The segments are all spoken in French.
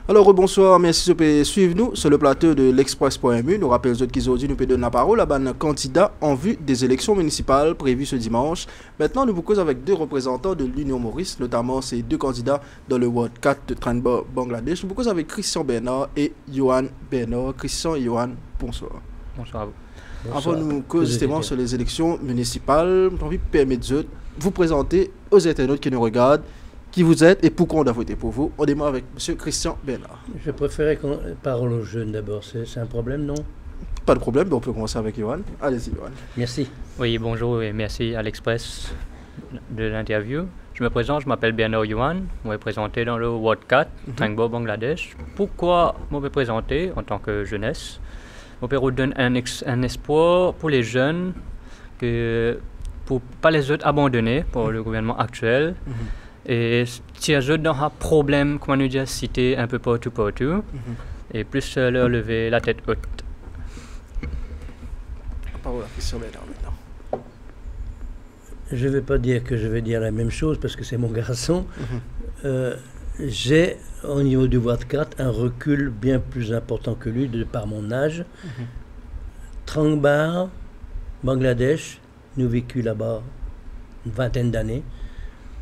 Alors, bonsoir, merci de suivre nous sur le plateau de l'Express.mu. Nous rappelons aux autres qui ont dit nous peut donner la parole à un candidat en vue des élections municipales prévues ce dimanche. Maintenant, nous vous causons avec deux représentants de l'Union Maurice, notamment ces deux candidats dans le Ward 4 de Tranba, Bangladesh. Nous vous causons avec Christian Bernard et Johan Bernard. Christian et Johan, bonsoir. Bonsoir à vous. Avant de nous causer justement sur les élections municipales, j'ai envie de permettre de vous présenter aux internautes qui nous regardent qui vous êtes et pourquoi on doit voter pour vous. On démarre avec M. Christian Bernard. Je préférais qu'on parle aux jeunes d'abord. C'est un problème, non? Pas de problème, mais on peut commencer avec Johan. Allez-y, Johan. Merci. Oui, bonjour et merci à l'Express de l'interview. Je me présente, je m'appelle Bernard Johan. Je vais présenter dans le Ward 4, Tranba, Bangladesh. Pourquoi je vais présenter en tant que jeunesse? On peut donner un espoir pour les jeunes, pour ne pas les autres abandonner par le gouvernement actuel. Et si les autres ont un problème, comment nous dire, citer un peu partout, et plus leur lever la tête haute. Parole à Christian Bernard maintenant. Je ne vais pas dire que je vais dire la même chose parce que c'est mon garçon. J'ai, au niveau du Ward 4, un recul bien plus important que lui de par mon âge. Tranba, Bangladesh, nous vécu là-bas une vingtaine d'années.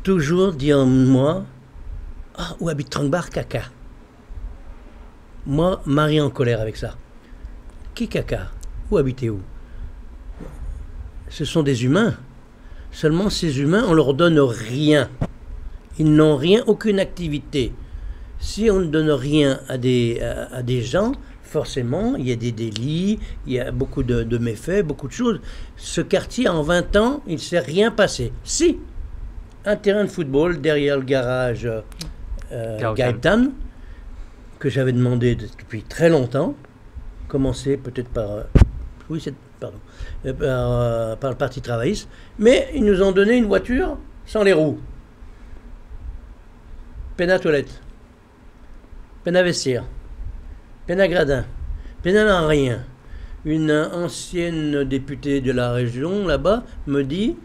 Toujours dit en moi, ah, où habite Tranba, caca. Moi, Marie en colère avec ça. Qui caca? Où habitez-vous? Ce sont des humains. Seulement ces humains, on leur donne rien. Ils n'ont rien, aucune activité. Si on ne donne rien à des gens, forcément, il y a des délits, il y a beaucoup de méfaits, beaucoup de choses. Ce quartier, en 20 ans, il ne s'est rien passé. Si, un terrain de football derrière le garage Gaëtan, que j'avais demandé depuis très longtemps, commencé peut-être par... par le Parti travailliste, mais ils nous ont donné une voiture sans les roues. Peine à toilette, peine à vestiaire, peine à gradin, peine à rien. Une ancienne députée de la région, là-bas, me dit...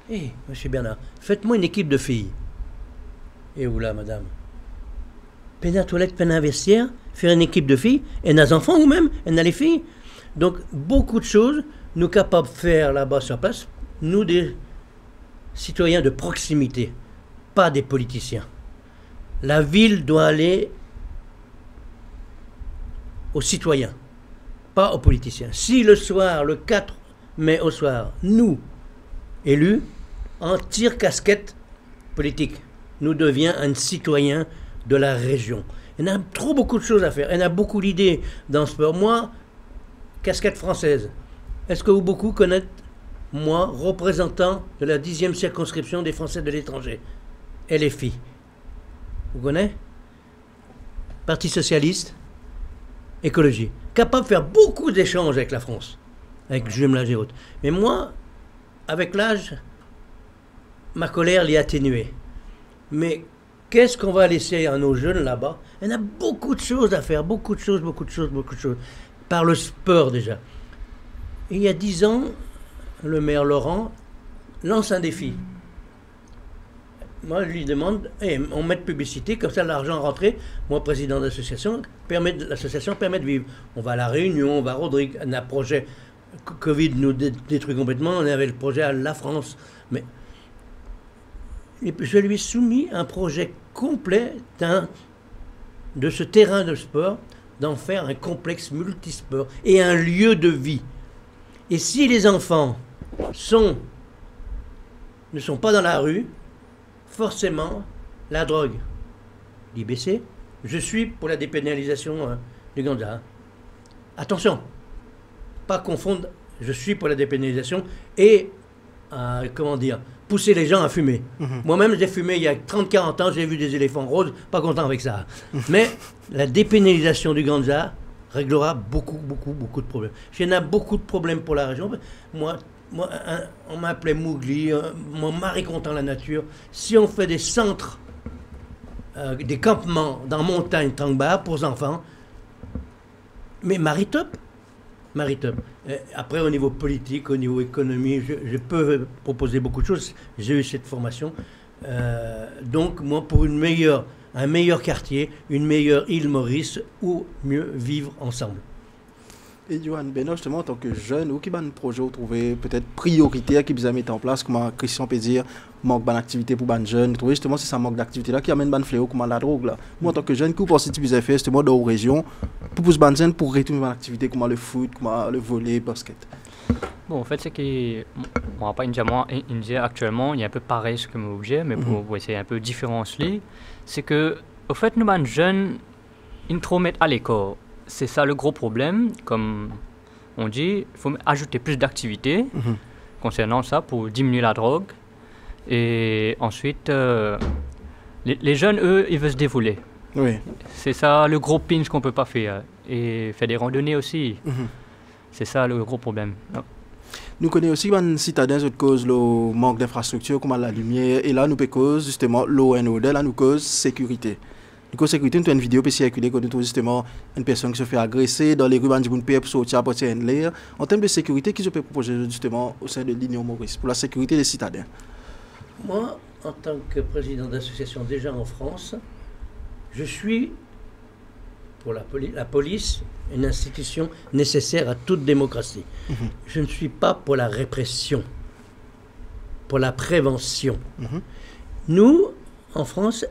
Hé, monsieur Bernard, faites-moi une équipe de filles. Et où là, madame? Peine à toilette, peine à vestiaire, faire une équipe de filles. Elle a des enfants ou même, elle a les filles. Donc, beaucoup de choses, nous capables de faire là-bas sur place, nous des citoyens de proximité, pas des politiciens. La ville doit aller aux citoyens, pas aux politiciens. Si le soir, le 4 mai au soir, nous, élus, en tire-casquette politique, nous devions un citoyen de la région. Il y en a trop beaucoup de choses à faire. Il y en a beaucoup d'idées dans ce sport. Moi, casquette française. Est-ce que vous beaucoup connaissez, moi, représentant de la 10e circonscription des Français de l'étranger, LFI? Vous connaissez? Parti socialiste, écologie. Capable de faire beaucoup d'échanges avec la France, avec Jumelage et autres. Mais moi, avec l'âge, ma colère l'est atténuée. Mais qu'est-ce qu'on va laisser à nos jeunes là-bas? Il y en a beaucoup de choses à faire, beaucoup de choses. Par le sport déjà. Il y a 10 ans, le maire Laurent lance un défi. Moi, je lui demande, on met de publicité, comme ça l'argent rentré, moi président de l'association, l'association permet de vivre. On va à La Réunion, on va à Rodrigue, on a un projet, Covid nous détruit complètement, on avait le projet à La France. Mais je lui ai soumis un projet complet de ce terrain de sport, d'en faire un complexe multisport et un lieu de vie. Et si les enfants ne sont pas dans la rue, forcément, la drogue, l'IBC, je suis pour la dépénalisation du ganja. Attention, pas confondre, je suis pour la dépénalisation et, pousser les gens à fumer. Moi-même, j'ai fumé il y a 30-40 ans, j'ai vu des éléphants roses, pas content avec ça. Mais la dépénalisation du ganja réglera beaucoup de problèmes. Il y en a beaucoup de problèmes pour la région. Moi, on m'appelait Mougli, mon mari content la nature. Si on fait des centres, des campements dans montagne, Tranba, pour enfants, mais Maritop. Après, au niveau politique, au niveau économie, je peux proposer beaucoup de choses. J'ai eu cette formation. Donc, moi, pour une meilleure un meilleur quartier, une meilleure île Maurice où mieux vivre ensemble. Et Johan Beno, justement, en tant que jeune, ou qui a un projet ou trouver peut-être prioritaire qui vous a mis en place, comme Christian peut dire, manque d'activité pour les jeunes, trouver justement c'est ça manque d'activité là qui amène ban fléau comme la drogue là. Moi en tant que jeune, qui vous pensez que vous avez fait justement dans vos régions pour pousser les jeunes pour retourner dans l'activité comme le foot, comme le volley, basket. Bon, en fait, c'est que moi, pas India actuellement, il y a un peu pareil ce que mon objet, mais pour essayer un peu différencier, c'est que, au fait, nous, les jeunes, ils trop mettent à l'école. C'est ça le gros problème. Comme on dit, il faut ajouter plus d'activités concernant ça pour diminuer la drogue. Et ensuite, les jeunes, eux, ils veulent se défouler. Oui. C'est ça le gros pinch qu'on ne peut pas faire. Et faire des randonnées aussi. C'est ça le gros problème. Nous connaissons aussi les citadins qui cause le manque d'infrastructures comme la lumière. Et là, nous peut cause justement l'ONOD, là, nous cause sécurité. Nous cause sécurité, nous avons une vidéo qui circulée quand nous avons justement une personne qui se fait agresser dans les rues de Bounpé pour sortir à partir de l'air. En termes de sécurité, qui se peut proposer justement au sein de l'Union Maurice pour la sécurité des citadins? Moi, en tant que président d'association déjà en France, je suis pour la police, une institution nécessaire à toute démocratie. Je ne suis pas pour la répression, pour la prévention. Nous, en France,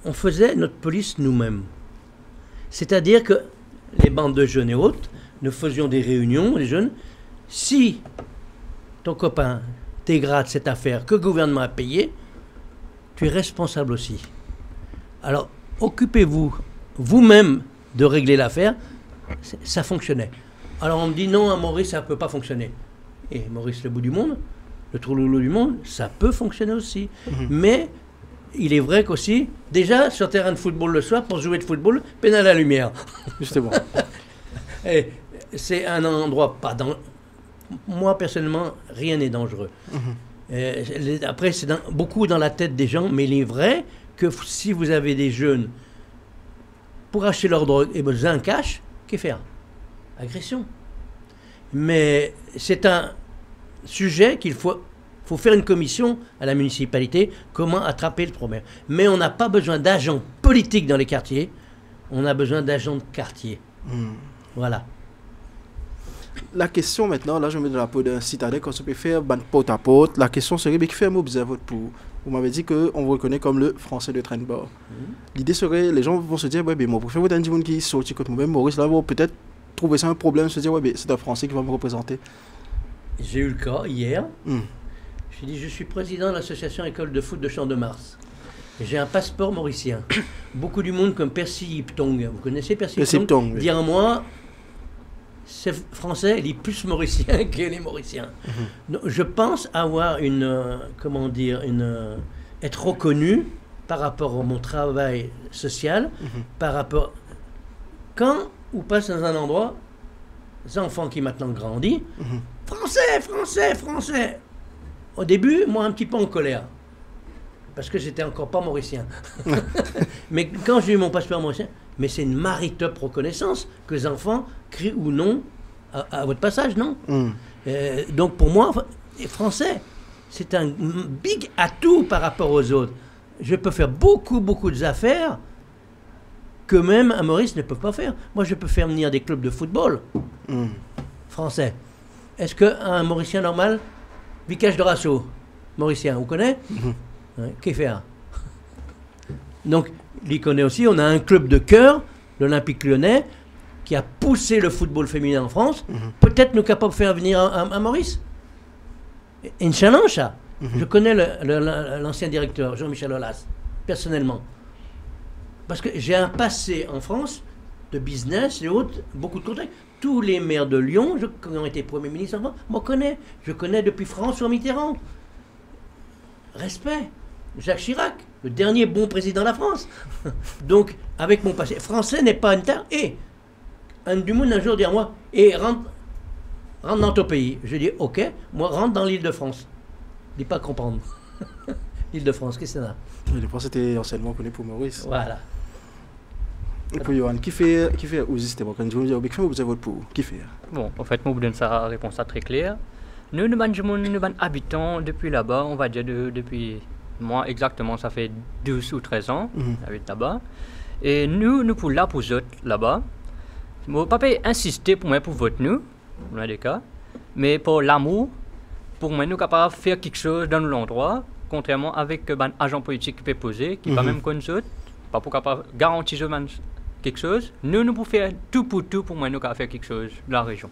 on faisait notre police nous-mêmes. C'est-à-dire que les bandes de jeunes et autres, nous faisions des réunions, les jeunes. Si ton copain dégrade cette affaire que le gouvernement a payée, tu es responsable aussi. Alors, occupez-vous vous-même de régler l'affaire. Ça fonctionnait. Alors on me dit non, à Maurice, ça ne peut pas fonctionner. Et Maurice, le bout du monde, le trou loulou du monde, ça peut fonctionner aussi. Mais il est vrai qu'aussi, déjà, sur terrain de football le soir, pour jouer de football, peine à la lumière. Justement. Et c'est un endroit pas dans... Moi, personnellement, rien n'est dangereux. Après, c'est beaucoup dans la tête des gens, mais il est vrai que si vous avez des jeunes pour acheter leur drogue et besoin un cash, qu'est-ce faire? Agression. Mais c'est un sujet qu'il faut faire une commission à la municipalité, comment attraper le problème. Mais on n'a pas besoin d'agents politiques dans les quartiers, on a besoin d'agents de quartier. Voilà. La question maintenant, là je me mets dans la peau d'un citadin, quand on peut faire porte à porte, la question serait, mais qui fait un observe votre pour? Vous m'avez dit qu'on vous reconnaît comme le français de train de bord. L'idée serait, les gens vont se dire, ouais, mais moi, pour faire votre monde qui sortit contre moi-même, Maurice, là, vont peut-être trouver ça un problème, se dire, ouais, mais c'est un français qui va me représenter. J'ai eu le cas hier. J'ai dit, je suis président de l'association École de foot de Champ-de-Mars. J'ai un passeport mauricien. Beaucoup du monde comme Percy Yiptong. Vous connaissez Percy Yiptong? Oui. Dit en moi, c'est français, il est plus mauricien que les Mauriciens. Donc, je pense avoir être reconnu par rapport à mon travail social, par rapport... Quand on passe dans un endroit, les enfants qui maintenant grandissent, français, français, français. Au début, moi, un petit peu en colère, parce que j'étais encore pas mauricien. Mais quand j'ai eu mon passeport mauricien, mais c'est une maritup reconnaissance que les enfants crient ou non à votre passage, non? Donc pour moi, français, c'est un big atout par rapport aux autres. Je peux faire beaucoup d'affaires que même un Maurice ne peut pas faire. Moi, je peux faire venir des clubs de football français. Est-ce qu'un Mauricien normal, Vicage de Rasso, Mauricien, vous connaissez? Qu'est-ce faire? Donc, il connaît aussi, on a un club de cœur, l'Olympique Lyonnais, qui a poussé le football féminin en France. Peut-être nous capables de faire venir un Maurice. Une challenge, ça. Je connais l'ancien directeur, Jean-Michel Aulas, personnellement. Parce que j'ai un passé en France de business et autres, beaucoup de contacts. Tous les maires de Lyon, qui ont été Premier ministre en France, m'en connaissent. Je connais depuis François Mitterrand. Respect. Jacques Chirac, le dernier bon président de la France. Donc, avec mon passé, français n'est pas une terre. Et un du monde un jour dit à moi, et rentre dans ton pays. Je dis, ok, moi rentre dans l'Île-de-France. Dis pas comprendre. L'Île-de-France, qu'est-ce que c'est là? L'Île-de-France était anciennement connu pour Maurice. Voilà. Et puis Johan, qui fait où justement quand je vous dis, vous avez votre pour qui fait? Bon, en fait, moi, je donne sa réponse très claire. Nous habitons depuis là-bas, on va dire depuis Moi, exactement, ça fait 12 ou 13 ans, j'habite là-bas. Et nous pour là, pour eux, là-bas, mon papa insisté pour moi pour voter nous, dans des cas, mais pour l'amour, pour moi, nous sommes capables de faire quelque chose dans l'endroit, contrairement avec un agent politique qui peut poser, qui n'est pas même comme nous autres, pas pour capable garantir quelque chose. Nous pouvons faire tout pour moi, nous faire quelque chose dans la région.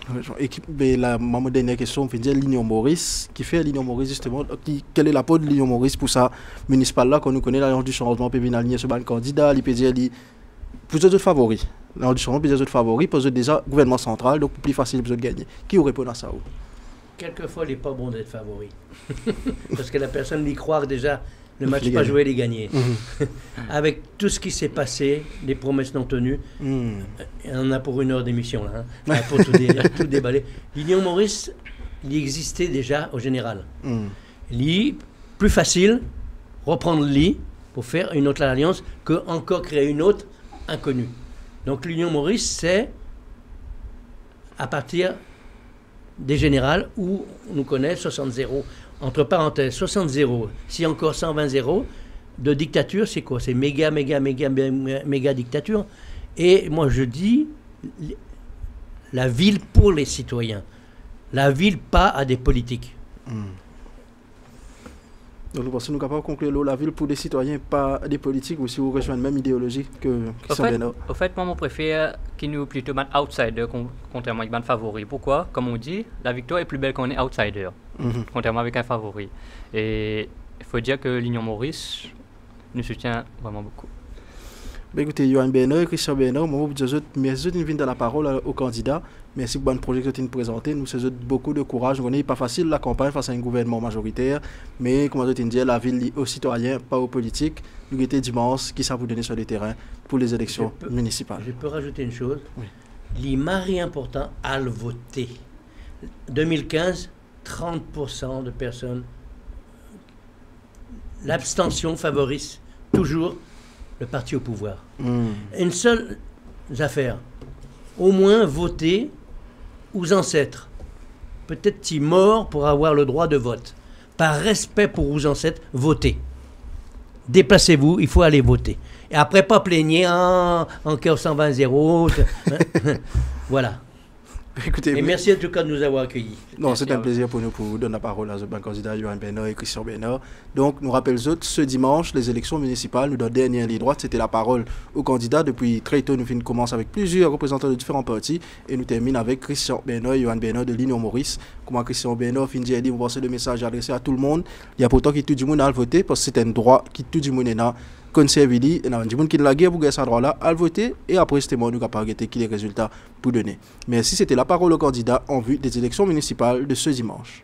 Ma dernière question, on fait dire l'Union Maurice. Qui fait l'Union Maurice justement? Quel est l'apport de l'Union Maurice pour ça municipal là, qu'on nous connaît, l'Alliance du changement, peut venir aligner sur le candidat, il peut dire, pour les autres favoris. L'Alliance du changement, pour les autres favoris, pour les autres déjà gouvernement central, donc plus facile pour les autres gagner. Qui vous répond à ça? Quelquefois, il n'est pas bon d'être favori. Parce que la personne y croit déjà, le match pas joué, il est gagné. Avec tout ce qui s'est passé, les promesses non tenues, on en a pour 1 heure d'émission là, hein, pour tout déballer. L'Union Maurice, il existait déjà au général. Plus facile, reprendre l'I pour faire une autre alliance que encore créer une autre inconnue. Donc l'Union Maurice, c'est à partir des générales où on nous connaît 60-0. Entre parenthèses, 60-0, si encore 120-0, de dictature, c'est quoi? C'est méga dictature. Et moi je dis, la ville pour les citoyens. La ville pas à des politiques. Donc, nous pensons que nous sommes capables de conclure la ville pour des citoyens, pas des politiques, ou si vous rejoignez la même idéologie que Christian Benno. Au fait, moi, je préfère qu'il nous plutôt un outsider, contrairement avec un favori. Pourquoi? Comme on dit, la victoire est plus belle quand on est outsider, contrairement avec un favori. Et il faut dire que l'Union Maurice nous soutient vraiment beaucoup. Écoutez, Yohan Benno et Christian Benno, moi, merci de venir dans la parole au candidat. Merci pour le projet que tu nous présentes. Nous avons beaucoup de courage. On n'est pas facile la campagne face à un gouvernement majoritaire, mais comme tu dis, la ville aux citoyens, pas aux politiques. Nous étions dimanche, qui ça vous donner sur le terrain pour les élections municipales. Je peux rajouter une chose. Oui. L'IMARI important à le voter. 2015, 30% de personnes. L'abstention favorise toujours le parti au pouvoir. Une seule affaire. Au moins voter aux ancêtres. Peut-être si morts pour avoir le droit de vote. Par respect pour vos ancêtres, votez. Déplacez-vous, il faut aller voter. Et après, pas plaigner, encore 120-0. Voilà. Écoutez, et merci en tout cas de nous avoir accueillis. Non, c'est un plaisir pour nous pour vous donner la parole à le candidat Yohan Benno et Christian Benno. Donc, nous rappelons ce dimanche, les élections municipales, nous donnons dernière ligne droite, c'était la parole aux candidats. Depuis très tôt, nous commençons avec plusieurs représentants de différents partis et nous terminons avec Christian Benno et Yohan Benno de l'Union Maurice. Comment Christian Benno finit dit, vous pensez le message adressé à tout le monde. Il y a pourtant qui tout le monde a voté parce que c'est un droit qui tout le monde a. Conservé, il y a des gens qui ont la guerre pour gagner ce droit-là, à voter, et après, c'était moi, nous avons arrêté qui les résultats pour donner. Merci, c'était la parole au candidat en vue des élections municipales de ce dimanche.